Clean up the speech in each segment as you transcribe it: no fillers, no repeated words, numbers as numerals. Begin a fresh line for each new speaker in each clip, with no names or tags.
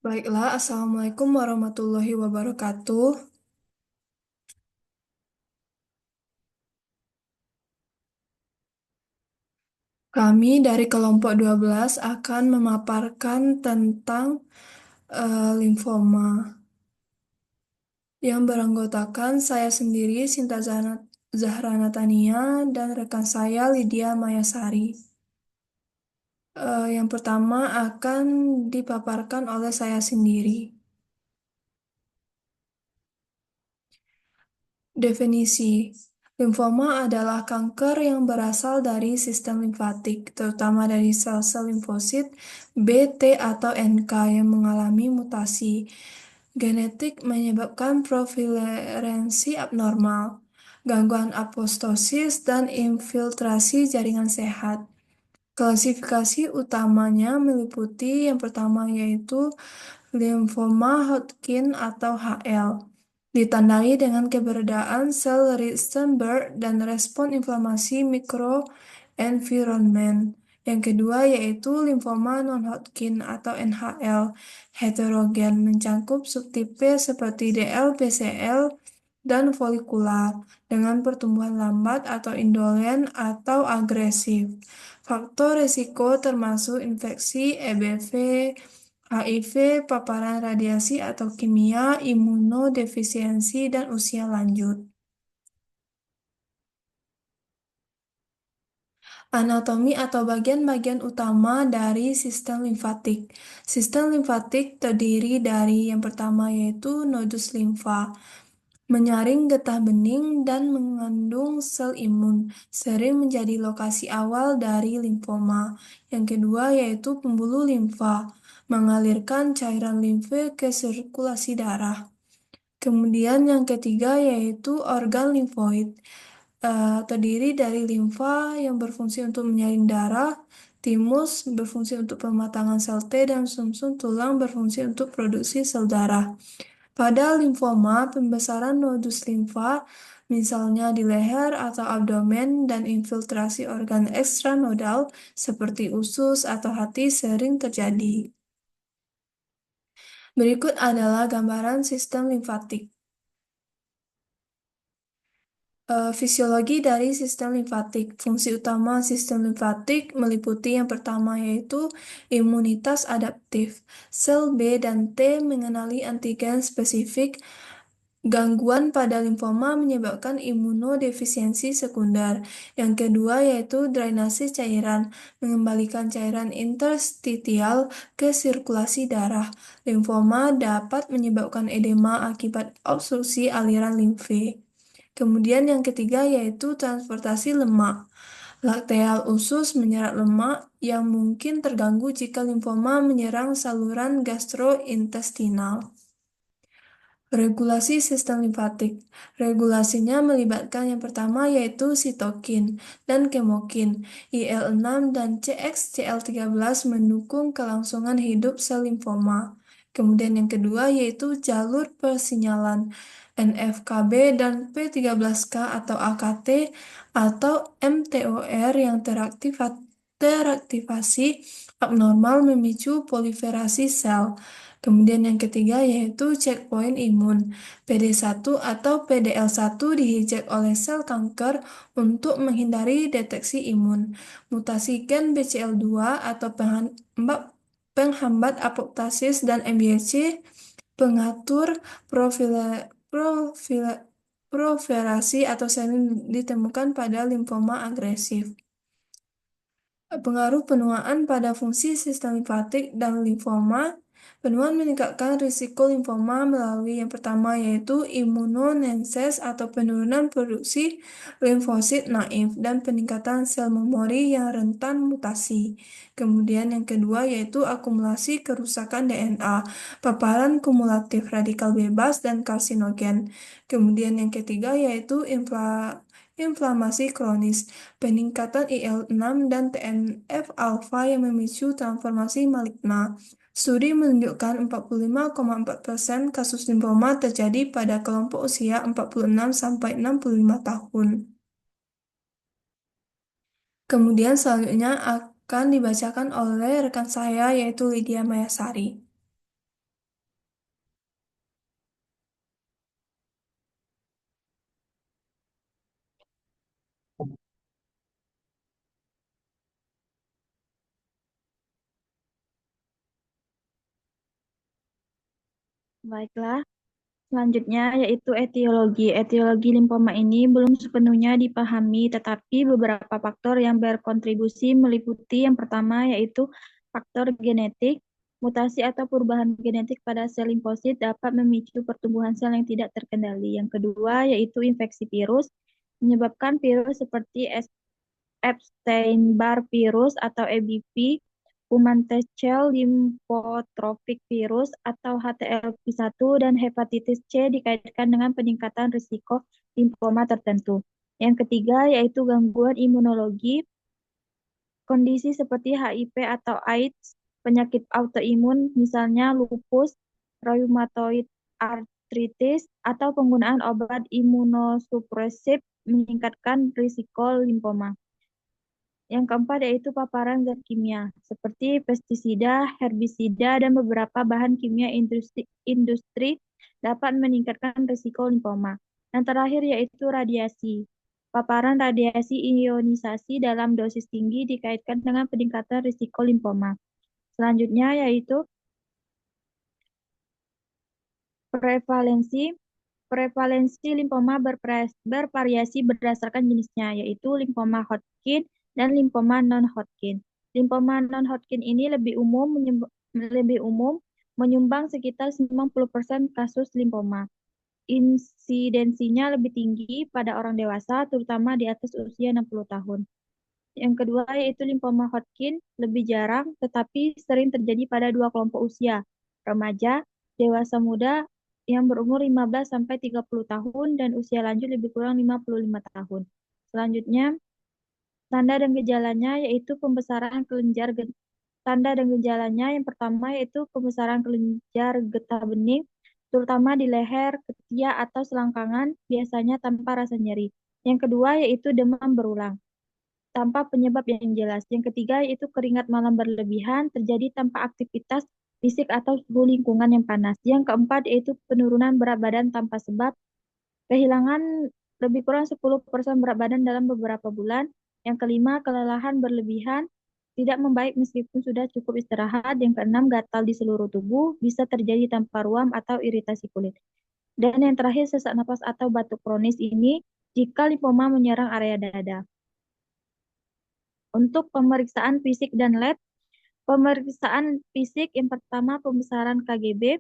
Baiklah, Assalamualaikum warahmatullahi wabarakatuh. Kami dari kelompok 12 akan memaparkan tentang limfoma yang beranggotakan saya sendiri, Sinta Zahra Natania, dan rekan saya, Lydia Mayasari. Yang pertama akan dipaparkan oleh saya sendiri. Definisi: limfoma adalah kanker yang berasal dari sistem limfatik, terutama dari sel-sel limfosit B, T, atau NK yang mengalami mutasi genetik menyebabkan profilerensi abnormal, gangguan apostosis, dan infiltrasi jaringan sehat. Klasifikasi utamanya meliputi yang pertama yaitu limfoma Hodgkin atau HL, ditandai dengan keberadaan sel Ristenberg dan respon inflamasi mikroenvironment. Yang kedua yaitu limfoma non-Hodgkin atau NHL, heterogen, mencakup subtipe seperti DL, BCL, dan folikular, dengan pertumbuhan lambat atau indolen atau agresif. Faktor risiko termasuk infeksi, EBV, HIV, paparan radiasi atau kimia, imunodefisiensi, dan usia lanjut. Anatomi atau bagian-bagian utama dari sistem limfatik. Sistem limfatik terdiri dari yang pertama yaitu nodus limfa, menyaring getah bening dan mengandung sel imun, sering menjadi lokasi awal dari limfoma. Yang kedua yaitu pembuluh limfa, mengalirkan cairan limfe ke sirkulasi darah. Kemudian yang ketiga yaitu organ limfoid, terdiri dari limfa yang berfungsi untuk menyaring darah, timus berfungsi untuk pematangan sel T, dan sumsum tulang berfungsi untuk produksi sel darah. Pada limfoma, pembesaran nodus limfa, misalnya di leher atau abdomen, dan infiltrasi organ ekstranodal seperti usus atau hati sering terjadi. Berikut adalah gambaran sistem limfatik. Fisiologi dari sistem limfatik. Fungsi utama sistem limfatik meliputi yang pertama yaitu imunitas adaptif. Sel B dan T mengenali antigen spesifik. Gangguan pada limfoma menyebabkan imunodefisiensi sekunder. Yang kedua yaitu drainase cairan, mengembalikan cairan interstitial ke sirkulasi darah. Limfoma dapat menyebabkan edema akibat obstruksi aliran limfe. Kemudian yang ketiga yaitu transportasi lemak. Lakteal usus menyerap lemak yang mungkin terganggu jika limfoma menyerang saluran gastrointestinal. Regulasi sistem limfatik. Regulasinya melibatkan yang pertama yaitu sitokin dan kemokin. IL-6 dan CXCL13 mendukung kelangsungan hidup sel limfoma. Kemudian yang kedua yaitu jalur persinyalan NF-kB dan P13K atau AKT atau mTOR yang teraktivasi abnormal memicu proliferasi sel. Kemudian yang ketiga yaitu checkpoint imun. PD1 atau PDL1 dihijack oleh sel kanker untuk menghindari deteksi imun. Mutasi gen BCL2 atau penghambat apoptosis dan MYC pengatur proliferasi atau sering ditemukan pada limfoma agresif. Pengaruh penuaan pada fungsi sistem limfatik dan limfoma. Penuaan meningkatkan risiko limfoma melalui yang pertama yaitu imunoneses atau penurunan produksi limfosit naif dan peningkatan sel memori yang rentan mutasi. Kemudian yang kedua yaitu akumulasi kerusakan DNA, paparan kumulatif radikal bebas dan karsinogen. Kemudian yang ketiga yaitu inflamasi kronis, peningkatan IL-6 dan TNF-alfa yang memicu transformasi maligna. Studi menunjukkan 45,4% kasus limfoma terjadi pada kelompok usia 46-65 tahun. Kemudian selanjutnya akan dibacakan oleh rekan saya yaitu Lydia Mayasari.
Baiklah, selanjutnya yaitu etiologi. Etiologi limfoma ini belum sepenuhnya dipahami, tetapi beberapa faktor yang berkontribusi meliputi yang pertama yaitu faktor genetik. Mutasi atau perubahan genetik pada sel limfosit dapat memicu pertumbuhan sel yang tidak terkendali. Yang kedua yaitu infeksi virus, menyebabkan virus seperti Epstein-Barr virus atau EBV, kuman T-cell lymphotrophic virus atau HTLV-1, dan hepatitis C dikaitkan dengan peningkatan risiko limfoma tertentu. Yang ketiga yaitu gangguan imunologi, kondisi seperti HIV atau AIDS, penyakit autoimun misalnya lupus, rheumatoid arthritis, atau penggunaan obat imunosupresif meningkatkan risiko limfoma. Yang keempat yaitu paparan zat kimia, seperti pestisida, herbisida, dan beberapa bahan kimia industri dapat meningkatkan risiko limfoma. Yang terakhir yaitu radiasi. Paparan radiasi ionisasi dalam dosis tinggi dikaitkan dengan peningkatan risiko limfoma. Selanjutnya yaitu prevalensi. Prevalensi limfoma bervariasi berdasarkan jenisnya, yaitu limfoma Hodgkin dan limfoma non-Hodgkin. Limfoma non-Hodgkin ini lebih umum menyumbang sekitar 90% kasus limfoma. Insidensinya lebih tinggi pada orang dewasa, terutama di atas usia 60 tahun. Yang kedua yaitu limfoma Hodgkin, lebih jarang tetapi sering terjadi pada dua kelompok usia, remaja, dewasa muda yang berumur 15 sampai 30 tahun dan usia lanjut lebih kurang 55 tahun. Selanjutnya, tanda dan gejalanya yaitu pembesaran kelenjar tanda dan gejalanya yang pertama yaitu pembesaran kelenjar getah bening, terutama di leher, ketiak, atau selangkangan, biasanya tanpa rasa nyeri. Yang kedua yaitu demam berulang tanpa penyebab yang jelas. Yang ketiga yaitu keringat malam berlebihan terjadi tanpa aktivitas fisik atau suhu lingkungan yang panas. Yang keempat yaitu penurunan berat badan tanpa sebab, kehilangan lebih kurang 10% berat badan dalam beberapa bulan. Yang kelima, kelelahan berlebihan, tidak membaik meskipun sudah cukup istirahat. Yang keenam, gatal di seluruh tubuh, bisa terjadi tanpa ruam atau iritasi kulit. Dan yang terakhir, sesak napas atau batuk kronis ini jika limfoma menyerang area dada. Untuk pemeriksaan fisik dan lab, pemeriksaan fisik yang pertama pembesaran KGB,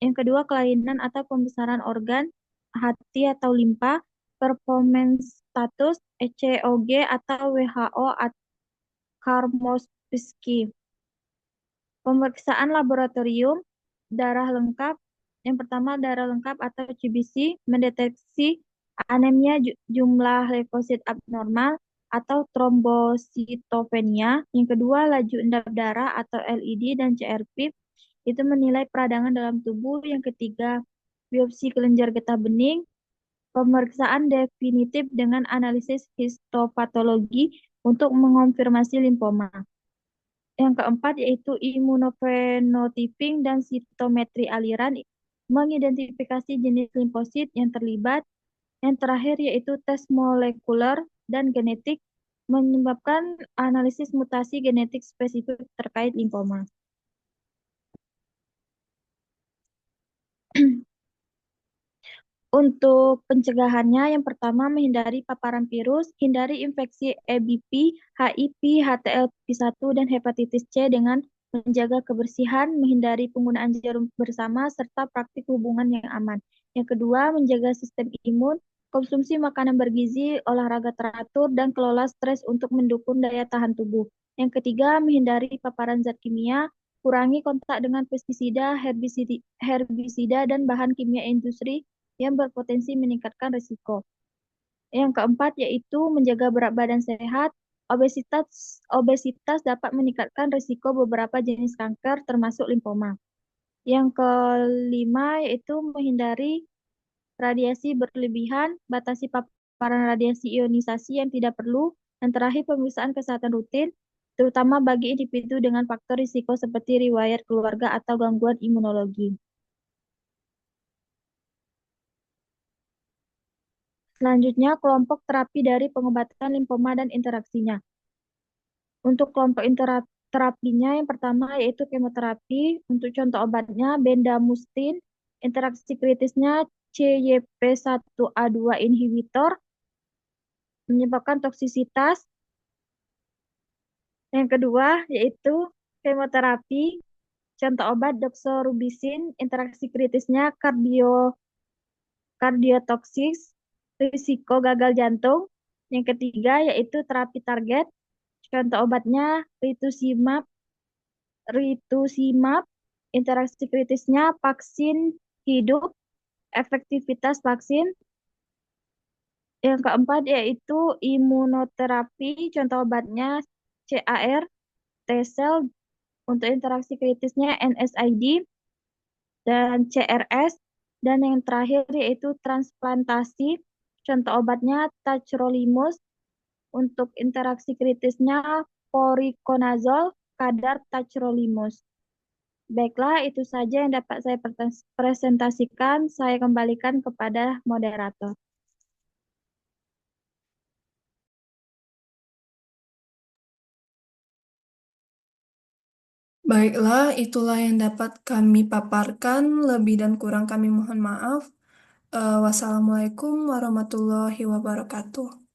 yang kedua kelainan atau pembesaran organ, hati atau limpa, performance status, ECOG atau WHO Karmospski. Pemeriksaan laboratorium, darah lengkap, yang pertama darah lengkap atau CBC, mendeteksi anemia jumlah leukosit abnormal atau trombositopenia. Yang kedua laju endap darah atau LED dan CRP, itu menilai peradangan dalam tubuh. Yang ketiga biopsi kelenjar getah bening, pemeriksaan definitif dengan analisis histopatologi untuk mengonfirmasi limfoma. Yang keempat yaitu immunofenotyping dan sitometri aliran, mengidentifikasi jenis limfosit yang terlibat. Yang terakhir yaitu tes molekuler dan genetik, menyebabkan analisis mutasi genetik spesifik terkait limfoma. Untuk pencegahannya, yang pertama menghindari paparan virus, hindari infeksi EBV, HIV, HTLV-1, dan hepatitis C dengan menjaga kebersihan, menghindari penggunaan jarum bersama, serta praktik hubungan yang aman. Yang kedua, menjaga sistem imun, konsumsi makanan bergizi, olahraga teratur, dan kelola stres untuk mendukung daya tahan tubuh. Yang ketiga, menghindari paparan zat kimia, kurangi kontak dengan pestisida, herbisida, dan bahan kimia industri yang berpotensi meningkatkan risiko. Yang keempat yaitu menjaga berat badan sehat. Obesitas dapat meningkatkan risiko beberapa jenis kanker termasuk limfoma. Yang kelima yaitu menghindari radiasi berlebihan, batasi paparan radiasi ionisasi yang tidak perlu. Yang terakhir pemeriksaan kesehatan rutin, terutama bagi individu dengan faktor risiko seperti riwayat keluarga atau gangguan imunologi. Selanjutnya, kelompok terapi dari pengobatan limfoma dan interaksinya. Untuk kelompok terapinya, yang pertama yaitu kemoterapi. Untuk contoh obatnya, bendamustine, Interaksi kritisnya CYP1A2 inhibitor menyebabkan toksisitas. Yang kedua yaitu kemoterapi. Contoh obat doxorubicin, interaksi kritisnya kardiotoksik, risiko gagal jantung. Yang ketiga yaitu terapi target. Contoh obatnya rituximab, interaksi kritisnya vaksin hidup, efektivitas vaksin. Yang keempat yaitu imunoterapi, contoh obatnya CAR, T-cell, untuk interaksi kritisnya NSAID dan CRS. Dan yang terakhir yaitu transplantasi, contoh obatnya tacrolimus, untuk interaksi kritisnya voriconazole, kadar tacrolimus. Baiklah, itu saja yang dapat saya presentasikan. Saya kembalikan kepada moderator.
Baiklah, itulah yang dapat kami paparkan. Lebih dan kurang kami mohon maaf. Wassalamualaikum warahmatullahi wabarakatuh.